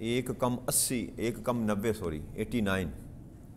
89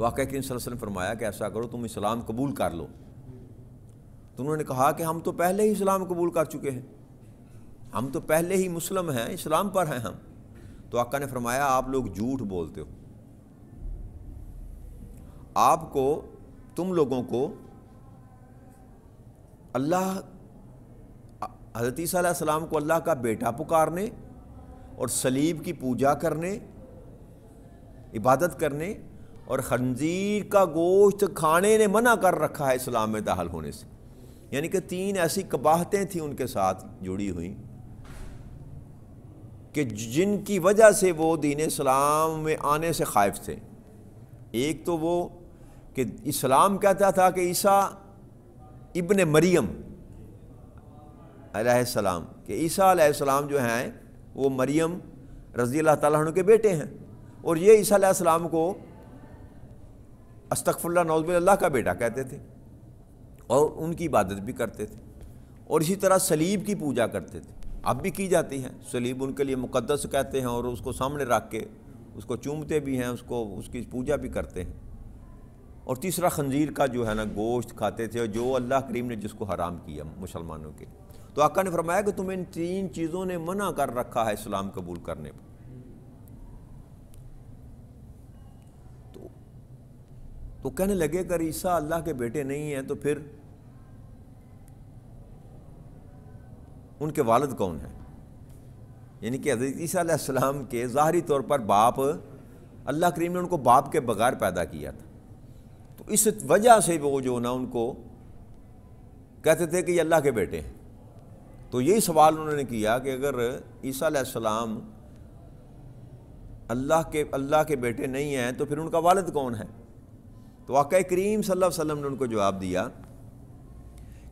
تو آقا کریم صلی اللہ علیہ وسلم فرمایا کہ ایسا کرو تم اسلام قبول کر لو۔ تو انہوں نے کہا کہ ہم تو پہلے ہی اسلام قبول کر چکے ہیں، ہم تو پہلے ہی مسلم ہیں، اسلام پر ہیں ہم۔ تو آقا نے فرمایا آپ لوگ جھوٹ بولتے ہو، آپ کو، تم لوگوں کو اللہ، حضرت عیسیٰ علیہ السلام کو اللہ کا بیٹا پکارنے اور صلیب کی پوجا کرنے، عبادت کرنے اور خنزیر کا گوشت کھانے نے منع کر رکھا ہے اسلام میں داخل ہونے سے۔ یعنی کہ 3 ایسی قباحتیں تھیں ان کے ساتھ جڑی ہوئیں کہ جن کی وجہ سے وہ دین اسلام میں آنے سے خائف تھے۔ ایک تو وہ کہ اسلام کہتا تھا کہ عیسیٰ ابن مریم علیہ السلام، کہ عیسیٰ علیہ السلام جو ہیں وہ مریم رضی اللہ تعالیٰ عنہ کے بیٹے ہیں، اور یہ عیسیٰ علیہ السلام کو استغفر اللہ نعوذ باللہ کا بیٹا کہتے تھے اور ان کی عبادت بھی کرتے تھے، اور اسی طرح صلیب کی پوجا کرتے تھے، اب بھی کی جاتی ہے۔ صلیب ان کے لیے مقدس کہتے ہیں اور اس کو سامنے رکھ کے اس کو چومتے بھی ہیں، اس کی پوجا بھی کرتے ہیں۔ اور تیسرا خنزیر کا جو ہے نا گوشت کھاتے تھے، جو اللہ کریم نے جس کو حرام کیا مسلمانوں کے۔ تو آقا نے فرمایا کہ تمہیں ان 3 چیزوں نے منع کر رکھا ہے اسلام قبول کرنے پر۔ تو کہنے لگے اگر عیسیٰ اللہ کے بیٹے نہیں ہیں تو پھر ان کے والد کون ہیں؟ یعنی کہ حضرت عیسیٰ علیہ السلام کے ظاہری طور پر باپ، اللہ کریم نے ان کو باپ کے بغیر پیدا کیا تھا، تو اس وجہ سے وہ جو نا ان کو کہتے تھے کہ یہ اللہ کے بیٹے ہیں۔ تو یہی سوال انہوں نے کیا کہ اگر عیسیٰ علیہ السلام اللہ کے بیٹے نہیں ہیں تو پھر ان کا والد کون ہے؟ تو آقا کریم صلی اللہ علیہ وسلم نے ان کو جواب دیا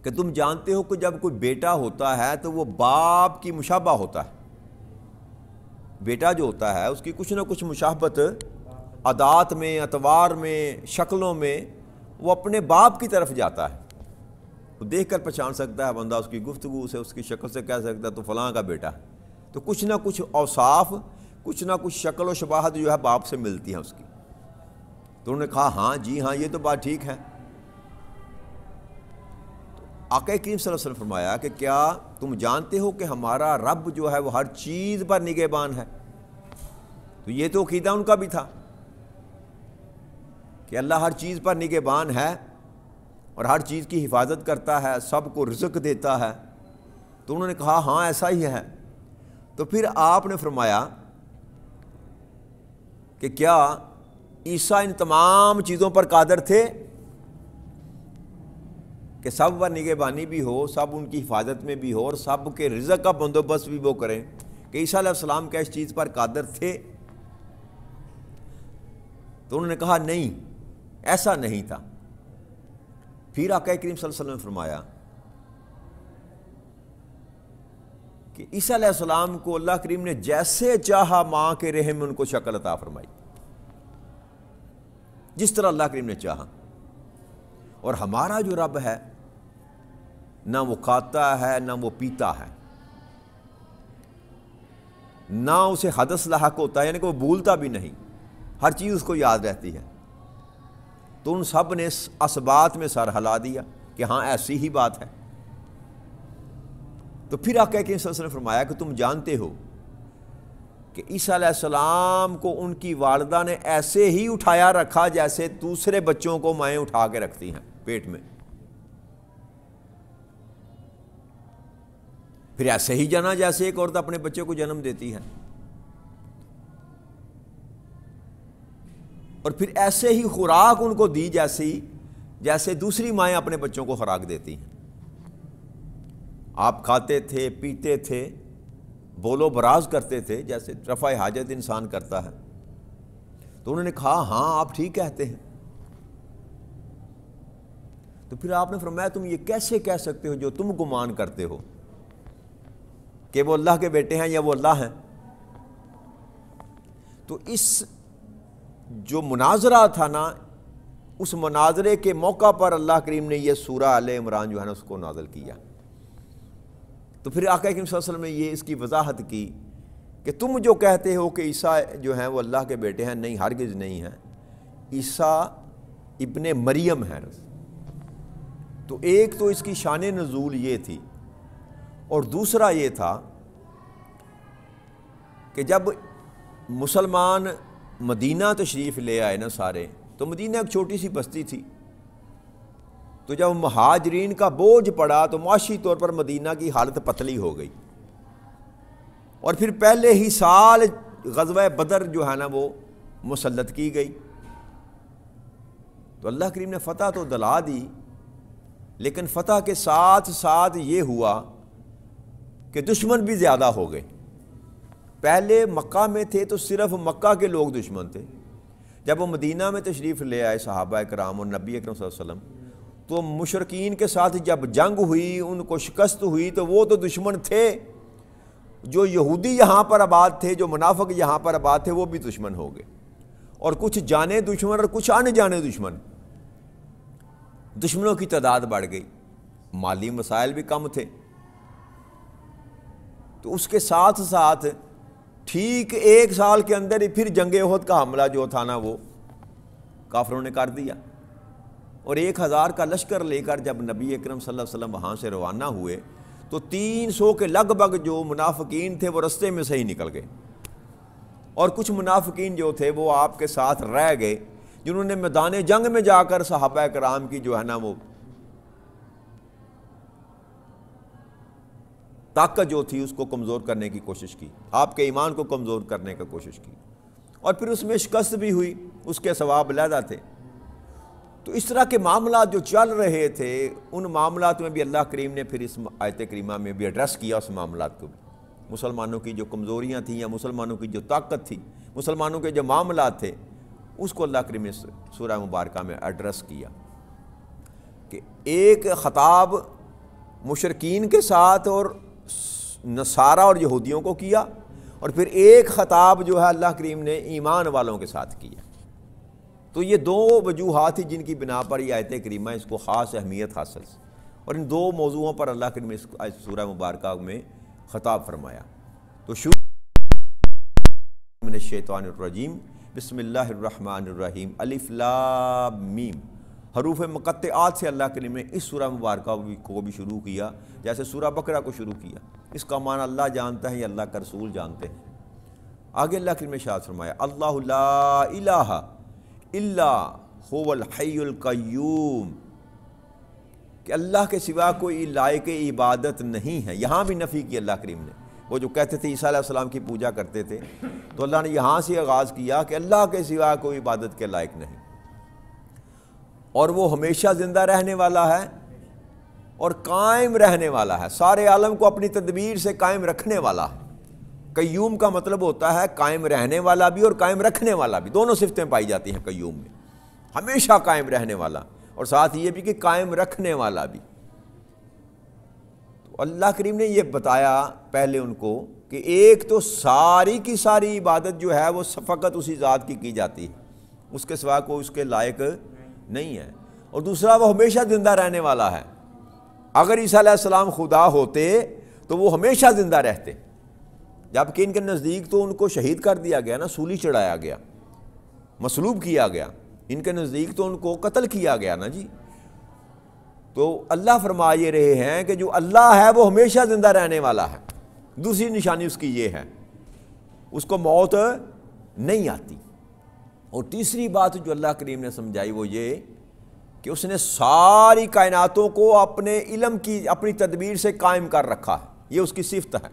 کہ تم جانتے ہو کہ جب کوئی بیٹا ہوتا ہے تو وہ باپ کی مشابہ ہوتا ہے۔ بیٹا جو ہوتا ہے اس کی کچھ نہ کچھ مشابہت عادات میں، اطوار میں، شکلوں میں وہ اپنے باپ کی طرف جاتا ہے۔ وہ دیکھ کر پہچان سکتا ہے بندہ، اس کی گفتگو سے، اس کی شکل سے کہہ سکتا ہے تو فلاں کا بیٹا ہے۔ تو کچھ نہ کچھ اوصاف، کچھ نہ کچھ شکل و شباہت جو ہے باپ سے ملتی ہیں اس کی۔ تو انہوں نے کہا ہاں جی ہاں یہ تو بات ٹھیک ہے۔ تو آقا کریم صلی اللہ علیہ وسلم فرمایا کہ کیا تم جانتے ہو کہ ہمارا رب جو ہے وہ ہر چیز پر نگہبان ہے؟ تو یہ تو عقیدہ ان کا بھی تھا کہ اللہ ہر چیز پر نگہبان ہے اور ہر چیز کی حفاظت کرتا ہے، سب کو رزق دیتا ہے۔ تو انہوں نے کہا ہاں ایسا ہی ہے۔ تو پھر آپ نے فرمایا کہ کیا عیسیٰ ان تمام چیزوں پر قادر تھے کہ سب پر نگہبانی بھی ہو، سب ان کی حفاظت میں بھی ہو اور سب کے رزق کا بندوبست بھی وہ کریں؟ کہ عیسیٰ علیہ السلام کیا اس چیز پر قادر تھے؟ تو انہوں نے کہا نہیں، ایسا نہیں تھا۔ پھر آقا کریم صلی اللہ علیہ وسلم نے فرمایا کہ عیسیٰ علیہ السلام کو اللہ کریم نے جیسے چاہا ماں کے رحم میں ان کو شکل عطا فرمائی، جس طرح اللہ کریم نے چاہا۔ اور ہمارا جو رب ہے نہ وہ کھاتا ہے نہ وہ پیتا ہے، نہ اسے حدث لاحق ہوتا ہے، یعنی کہ وہ بھولتا بھی نہیں، ہر چیز اس کو یاد رہتی ہے۔ تو ان سب نے اسبات میں سر ہلا دیا کہ ہاں ایسی ہی بات ہے۔ تو پھر آقا کریم صلی اللہ علیہ وسلم نے فرمایا کہ تم جانتے ہو کہ عیسیٰ علیہ السلام کو ان کی والدہ نے ایسے ہی اٹھایا رکھا جیسے دوسرے بچوں کو مائیں اٹھا کے رکھتی ہیں پیٹ میں، پھر ایسے ہی جنا جیسے ایک عورت اپنے بچے کو جنم دیتی ہے، اور پھر ایسے ہی خوراک ان کو دی جیسے دوسری مائیں اپنے بچوں کو خوراک دیتی ہیں۔ آپ کھاتے تھے، پیتے تھے، بول و براز کرتے تھے جیسے رفع حاجت انسان کرتا ہے۔ تو انہوں نے کہا ہاں آپ ٹھیک کہتے ہیں۔ تو پھر آپ نے فرمایا تم یہ کیسے کہہ سکتے ہو جو تم گمان کرتے ہو کہ وہ اللہ کے بیٹے ہیں یا وہ اللہ ہیں؟ تو اس جو مناظرہ تھا نا، اس مناظرے کے موقع پر اللہ کریم نے یہ سورہ آل عمران جو ہے نا اس کو نازل کیا۔ تو پھر آقا کریم صلی اللہ علیہ وسلم نے یہ اس کی وضاحت کی کہ تم جو کہتے ہو کہ عیسیٰ جو ہیں وہ اللہ کے بیٹے ہیں، نہیں ہرگز نہیں ہیں، عیسیٰ ابن مریم ہے۔ تو ایک تو اس کی شان نزول یہ تھی، اور دوسرا یہ تھا کہ جب مسلمان مدینہ تشریف لے آئے نا سارے، تو مدینہ ایک چھوٹی سی بستی تھی، تو جب مہاجرین کا بوجھ پڑا تو معاشی طور پر مدینہ کی حالت پتلی ہو گئی، اور پھر پہلے ہی سال غزوہ بدر جو ہے نا وہ مسلط کی گئی۔ تو اللہ کریم نے فتح تو دلا دی، لیکن فتح کے ساتھ ساتھ یہ ہوا کہ دشمن بھی زیادہ ہو گئے۔ پہلے مکہ میں تھے تو صرف مکہ کے لوگ دشمن تھے، جب وہ مدینہ میں تشریف لے آئے صحابہ کرام اور نبی اکرم صلی اللہ علیہ وسلم، تو مشرکین کے ساتھ جب جنگ ہوئی، ان کو شکست ہوئی، تو وہ تو دشمن تھے، جو یہودی یہاں پر آباد تھے، جو منافق یہاں پر آباد تھے، وہ بھی دشمن ہو گئے، اور کچھ جانے دشمن اور کچھ ان جانے دشمن۔ دشمنوں کی تعداد بڑھ گئی، مالی مسائل بھی کم تھے، تو اس کے ساتھ ساتھ ٹھیک ایک سال کے اندر ہی پھر جنگ احد کا حملہ جو تھا نا وہ کافروں نے کر دیا، اور 1000 کا لشکر لے کر جب نبی اکرم صلی اللہ علیہ وسلم وہاں سے روانہ ہوئے تو 300 کے لگ بھگ جو منافقین تھے وہ رستے میں سے ہی نکل گئے، اور کچھ منافقین جو تھے وہ آپ کے ساتھ رہ گئے، جنہوں نے میدان جنگ میں جا کر صحابہ کرام کی جو ہے نا وہ طاقت جو تھی اس کو کمزور کرنے کی کوشش کی، آپ کے ایمان کو کمزور کرنے کی کوشش کی، اور پھر اس میں شکست بھی ہوئی، اس کے ثواب علیحدہ تھے۔ تو اس طرح کے معاملات جو چل رہے تھے، ان معاملات میں بھی اللہ کریم نے پھر اس آیت کریمہ میں بھی ایڈریس کیا اس معاملات کو بھی، مسلمانوں کی جو کمزوریاں تھیں یا مسلمانوں کی جو طاقت تھی، مسلمانوں کے جو معاملات تھے، اس کو اللہ کریم نے سورہ مبارکہ میں ایڈریس کیا کہ ایک خطاب مشرکین کے ساتھ اور نصارہ اور یہودیوں کو کیا، اور پھر ایک خطاب جو ہے اللہ کریم نے ایمان والوں کے ساتھ کیا۔ تو یہ دو وجوہات تھی جن کی بنا پر یہ آیت کریمہ اس کو خاص اہمیت حاصل، اور ان دو موضوعوں پر اللہ کریم نے اس سورہ مبارکہ میں خطاب فرمایا۔ تو شروع من الشیطان الرجیم، بسم اللہ الرحمن الرحیم، الف لام میم، حروف مقطعات سے اللہ کریم نے اس سورہ مبارکہ کو بھی شروع کیا، جیسے سورہ بقرہ کو شروع کیا۔ اس کا معنی اللہ جانتا ہے یا اللہ کا رسول جانتے ہیں۔ آگے اللہ کریم نے ارشاد فرمایا، اللہ لا الہ الا هو الحی القیوم، کہ اللہ کے سوا کوئی لائق عبادت نہیں ہے۔ یہاں بھی نفی کی اللہ کریم نے، وہ جو کہتے تھے عیسیٰ علیہ السلام کی پوجا کرتے تھے، تو اللہ نے یہاں سے آغاز کیا کہ اللہ کے سوا کوئی عبادت کے لائق نہیں، اور وہ ہمیشہ زندہ رہنے والا ہے اور قائم رہنے والا ہے، سارے عالم کو اپنی تدبیر سے قائم رکھنے والا ہے۔ قیوم کا مطلب ہوتا ہے قائم رہنے والا بھی اور قائم رکھنے والا بھی، دونوں صفتیں پائی جاتی ہیں قیوم میں، ہمیشہ قائم رہنے والا اور ساتھ یہ بھی کہ قائم رکھنے والا بھی۔ تو اللہ کریم نے یہ بتایا پہلے ان کو کہ ایک تو ساری کی ساری عبادت جو ہے وہ فقط اسی ذات کی جاتی ہے، اس کے سوا کوئی اس کے لائق نہیں ہے، اور دوسرا وہ ہمیشہ زندہ رہنے والا ہے۔ اگر عیسیٰ علیہ السلام خدا ہوتے تو وہ ہمیشہ زندہ رہتے، جبکہ ان کے نزدیک تو ان کو شہید کر دیا گیا نا، سولی چڑھایا گیا، مصلوب کیا گیا، ان کے نزدیک تو ان کو قتل کیا گیا نا جی۔ تو اللہ فرما یہ رہے ہیں کہ جو اللہ ہے وہ ہمیشہ زندہ رہنے والا ہے، دوسری نشانی اس کی یہ ہے، اس کو موت نہیں آتی۔ اور تیسری بات جو اللہ کریم نے سمجھائی وہ یہ کہ اس نے ساری کائناتوں کو اپنے علم کی اپنی تدبیر سے قائم کر رکھا ہے، یہ اس کی صفت ہے،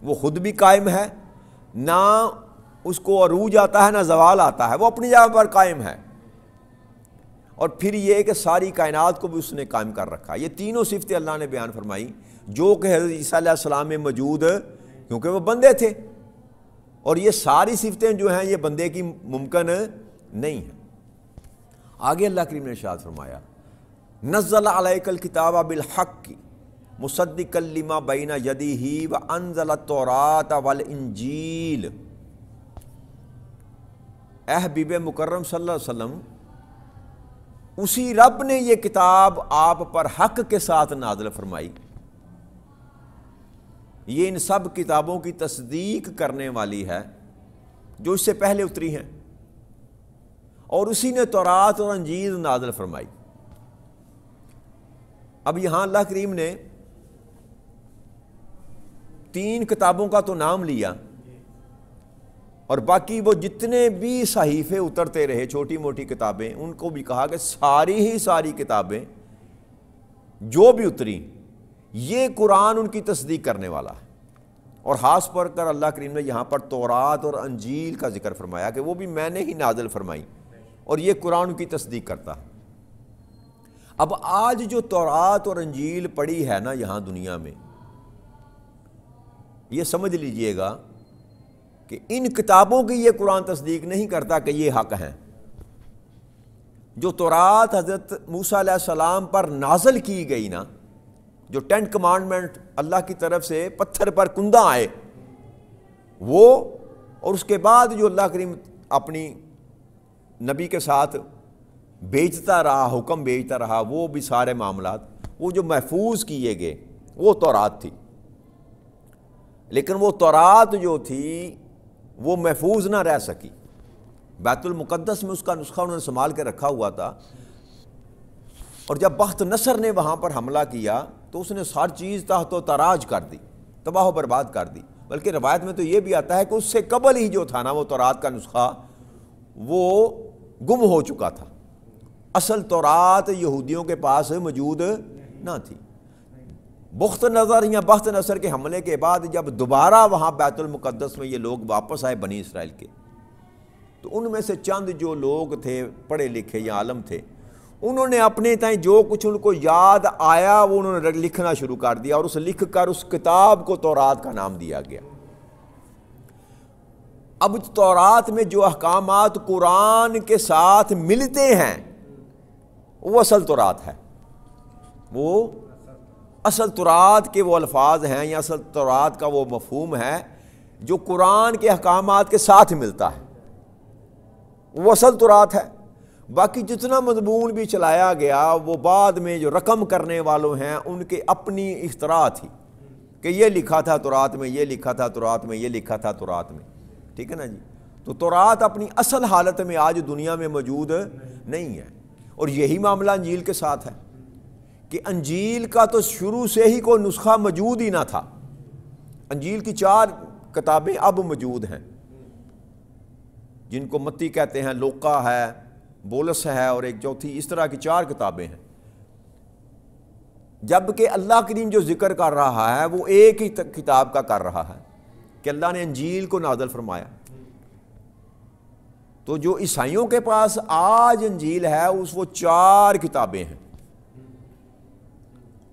وہ خود بھی قائم ہے، نہ اس کو عروج آتا ہے نہ زوال آتا ہے، وہ اپنی جگہ پر قائم ہے، اور پھر یہ کہ ساری کائنات کو بھی اس نے قائم کر رکھا۔ یہ تینوں صفتیں اللہ نے بیان فرمائی جو کہ حضرت عیسیٰ علیہ السلام میں موجود، کیونکہ وہ بندے تھے، اور یہ ساری صفتیں جو ہیں یہ بندے کی ممکن نہیں ہیں۔ آگے اللہ کریم نے ارشاد فرمایا، نزل علیک الکتاب بالحق مصدقا لما بین یدیہ وانزل التوراۃ والانجیل۔ اے حبیب مکرم صلی اللہ علیہ وسلم، اسی رب نے یہ کتاب آپ پر حق کے ساتھ نازل فرمائی، یہ ان سب کتابوں کی تصدیق کرنے والی ہے جو اس سے پہلے اتری ہیں، اور اسی نے تورات اور انجیل نازل فرمائی۔ اب یہاں اللہ کریم نے 3 کتابوں کا تو نام لیا، اور باقی وہ جتنے بھی صحیفے اترتے رہے چھوٹی موٹی کتابیں، ان کو بھی کہا کہ ساری ہی ساری کتابیں جو بھی اتری یہ قرآن ان کی تصدیق کرنے والا ہے۔ اور خاص پر کر اللہ کریم نے یہاں پر تورات اور انجیل کا ذکر فرمایا کہ وہ بھی میں نے ہی نازل فرمائی، اور یہ قرآن کی تصدیق کرتا ہے۔ اب آج جو تورات اور انجیل پڑی ہے نا یہاں دنیا میں، یہ سمجھ لیجئے گا کہ ان کتابوں کی یہ قرآن تصدیق نہیں کرتا کہ یہ حق ہیں۔ جو تورات حضرت موسیٰ علیہ السلام پر نازل کی گئی نا، جو 10 کمانڈمنٹ اللہ کی طرف سے پتھر پر کندہ آئے وہ، اور اس کے بعد جو اللہ کریم اپنی نبی کے ساتھ بیچتا رہا، حکم بیچتا رہا، وہ بھی سارے معاملات وہ جو محفوظ کیے گئے وہ تورات تھی۔ لیکن وہ تورات جو تھی وہ محفوظ نہ رہ سکی، بیت المقدس میں اس کا نسخہ انہوں نے سنبھال کے رکھا ہوا تھا، اور جب بخت نصر نے وہاں پر حملہ کیا تو اس نے ہر چیز تحت و تراج کر دی، تباہ و برباد کر دی۔ بلکہ روایت میں تو یہ بھی آتا ہے کہ اس سے قبل ہی جو تھا نا وہ تورات کا نسخہ وہ گم ہو چکا تھا، اصل تورات یہودیوں کے پاس موجود نہ تھی۔ بخت نظر یا بخت نصر کے حملے کے بعد جب دوبارہ وہاں بیت المقدس میں یہ لوگ واپس آئے بنی اسرائیل کے، تو ان میں سے چند جو لوگ تھے پڑھے لکھے یا عالم تھے، انہوں نے اپنے تائیں جو کچھ ان کو یاد آیا وہ انہوں نے لکھنا شروع کر دیا، اور اس لکھ کر اس کتاب کو تورات کا نام دیا گیا۔ اب تورات میں جو احکامات قرآن کے ساتھ ملتے ہیں وہ اصل تورات ہے، وہ اصل تورات کے وہ الفاظ ہیں یا اصل تورات کا وہ مفہوم ہے جو قرآن کے احکامات کے ساتھ ملتا ہے، وہ اصل تورات ہے۔ باقی جتنا مضمون بھی چلایا گیا وہ بعد میں جو رقم کرنے والوں ہیں ان کے اپنی اختراع تھی کہ یہ لکھا تھا تورات میں، یہ لکھا تھا تورات میں، یہ لکھا تھا تورات میں، ٹھیک ہے نا جی۔ تو تورات اپنی اصل حالت میں آج دنیا میں موجود نہیں ہے، اور یہی معاملہ انجیل کے ساتھ ہے کہ انجیل کا تو شروع سے ہی کوئی نسخہ موجود ہی نہ تھا۔ انجیل کی 4 کتابیں اب موجود ہیں، جن کو متی کہتے ہیں، لوقا ہے، بولس ہے، اور ایک چوتھی، اس طرح کی 4 کتابیں ہیں۔ جبکہ اللہ کریم جو ذکر کر رہا ہے وہ ایک ہی کتاب کا کر رہا ہے کہ اللہ نے انجیل کو نازل فرمایا۔ تو جو عیسائیوں کے پاس آج انجیل ہے وہ 4 کتابیں ہیں،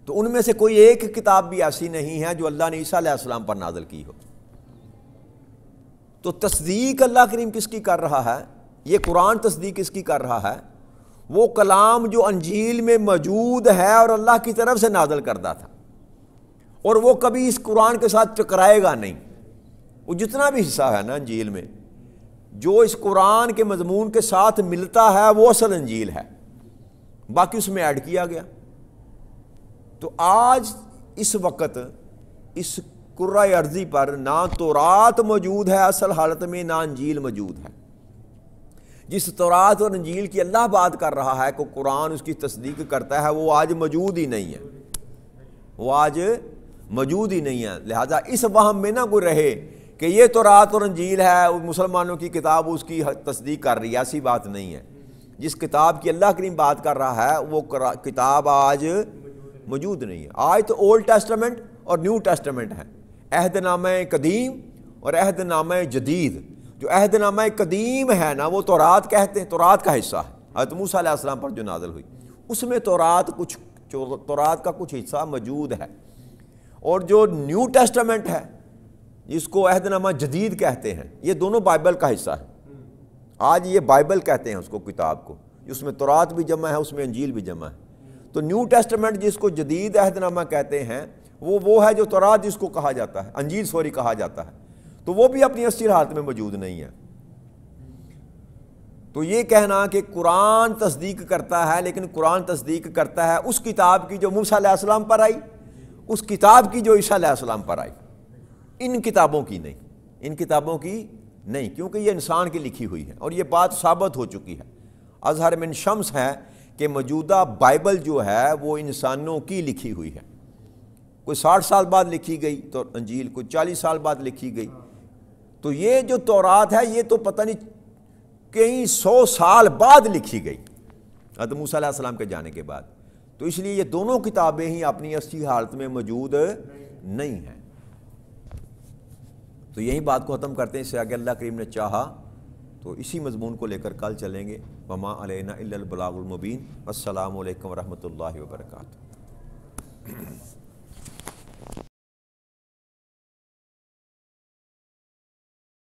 تو ان میں سے کوئی ایک کتاب بھی ایسی نہیں ہے جو اللہ نے عیسیٰ علیہ السلام پر نازل کی ہو۔ تو تصدیق اللہ کریم کس کی کر رہا ہے؟ یہ قرآن تصدیق کس کی کر رہا ہے؟ وہ کلام جو انجیل میں موجود ہے اور اللہ کی طرف سے نازل کردہ تھا، اور وہ کبھی اس قرآن کے ساتھ ٹکرائے گا نہیں۔ وہ جتنا بھی حصہ ہے نا انجیل میں جو اس قرآن کے مضمون کے ساتھ ملتا ہے وہ اصل انجیل ہے، باقی اس میں ایڈ کیا گیا۔ تو آج اس وقت اس کرۂ ارضی پر نہ تورات موجود ہے اصل حالت میں، نہ انجیل موجود ہے۔ جس تورات اور انجیل کی اللہ بات کر رہا ہے کہ قرآن اس کی تصدیق کرتا ہے، وہ آج موجود ہی نہیں ہے، وہ آج موجود ہی نہیں ہے۔ لہذا اس وہم میں نہ کوئی رہے کہ یہ تورات اور انجیل ہے مسلمانوں کی کتاب، اس کی تصدیق کر رہی ہے، ایسی بات نہیں ہے۔ جس کتاب کی اللہ کریم بات کر رہا ہے وہ کتاب آج موجود نہیں ہے۔ آج تو اولڈ ٹیسٹمنٹ اور نیو ٹیسٹمنٹ ہے، عہد نامہ قدیم اور عہد نامہ جدید۔ جو عہد نامہ قدیم ہے نا وہ تورات کہتے ہیں، تورات کا حصہ ہے، حضرت موسیٰ علیہ السلام پر جو نازل ہوئی، اس میں تورات کا کچھ حصہ موجود ہے۔ اور جو نیو ٹیسٹمنٹ ہے جس کو عہد نامہ جدید کہتے ہیں، یہ دونوں بائبل کا حصہ ہے۔ آج یہ بائبل کہتے ہیں اس کو، کتاب کو، اس میں تورات بھی جمع ہے، اس میں انجیل بھی جمع ہے۔ تو نیو ٹیسٹمنٹ جس کو جدید عہد نامہ کہتے ہیں وہ ہے جو تورات جس کو کہا جاتا ہے، انجیل کہا جاتا ہے، تو وہ بھی اپنی اصلی حالت میں موجود نہیں ہے۔ تو یہ کہنا کہ قرآن تصدیق کرتا ہے، لیکن قرآن تصدیق کرتا ہے اس کتاب کی جو موسیٰ علیہ السلام پر آئی، اس کتاب کی جو عیسیٰ علیہ السلام پر آئی، ان کتابوں کی نہیں، ان کتابوں کی نہیں، کیونکہ یہ انسان کی لکھی ہوئی ہے، اور یہ بات ثابت ہو چکی ہے۔ اظہر من شمس ہے کہ موجودہ بائبل جو ہے وہ انسانوں کی لکھی ہوئی ہے، کوئی 60 سال بعد لکھی گئی تو انجیل کوئی 40 سال بعد لکھی گئی، تو یہ جو تورات ہے یہ تو پتہ نہیں کئی 100 سال بعد لکھی گئی حضرت موسیٰ علیہ السلام کے جانے کے بعد، تو اس لیے یہ دونوں کتابیں ہی اپنی اصلی حالت میں موجود نہیں ہیں۔ تو یہی بات کو ختم کرتے ہیں، اس سے آگے اللہ کریم نے چاہا تو اسی مضمون کو لے کر کل چلیں گے۔ وما علینا الا البلاغ المبین۔ السلام علیکم ورحمۃ اللہ وبرکاتہ۔